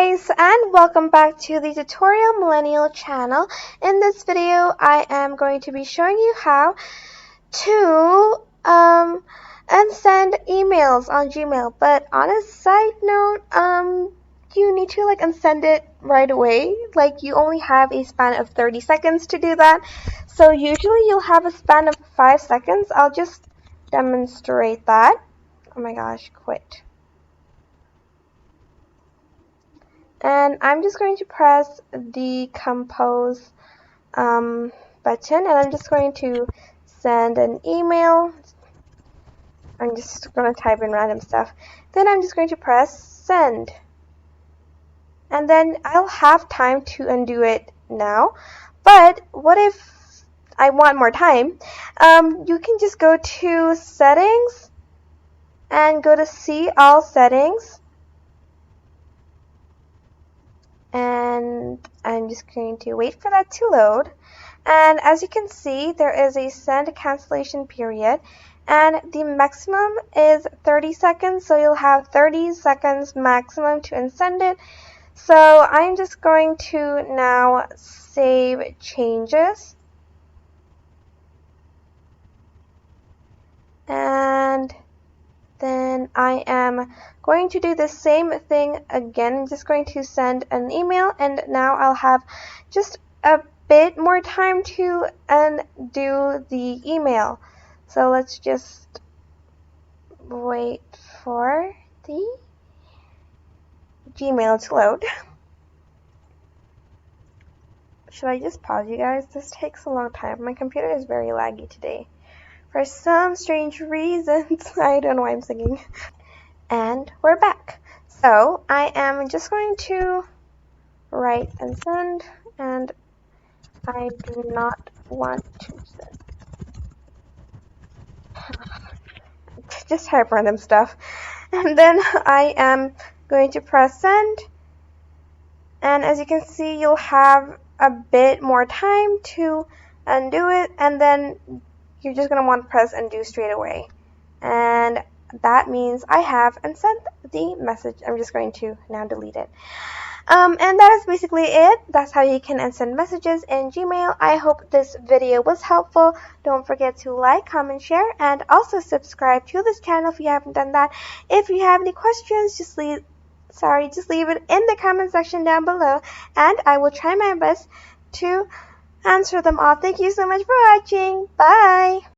guys, and welcome back to the Tutorial Millennial channel. In this video, I am going to be showing you how to unsend emails on Gmail. But on a side note, you need to unsend it right away. You only have a span of 30 seconds to do that. So usually you'll have a span of 5 seconds. I'll just demonstrate that. Oh my gosh, quit. And I'm just going to press the compose button, and I'm just going to send an email. I'm just going to type in random stuff. Then I'm just going to press send. And then I'll have time to undo it now. But what if I want more time? You can just go to settings and go to see all settings. And I'm just going to wait for that to load. And as you can see, there is a send cancellation period, and the maximum is 30 seconds, so you'll have 30 seconds maximum to unsend it. So I'm just going to now save changes, and then I am going to do the same thing again. I'm just going to send an email, and now I'll have just a bit more time to undo the email. So let's just wait for the Gmail to load. Should I just pause, you guys? This takes a long time. My computer is very laggy today. For some strange reasons. I don't know why I'm singing. And we're back. So I am just going to write and send, and I do not want to send. Just type random stuff. And then I am going to press send. And as you can see, you'll have a bit more time to undo it, and then you're just going to want to press undo straight away. And that means I have unsent the message. I'm just going to now delete it. And that is basically it. That's how you can unsend messages in Gmail. I hope this video was helpful. Don't forget to like, comment, share, and also subscribe to this channel if you haven't done that. If you have any questions, just leave it in the comment section down below, and I will try my best to answer them all. Thank you so much for watching. Bye!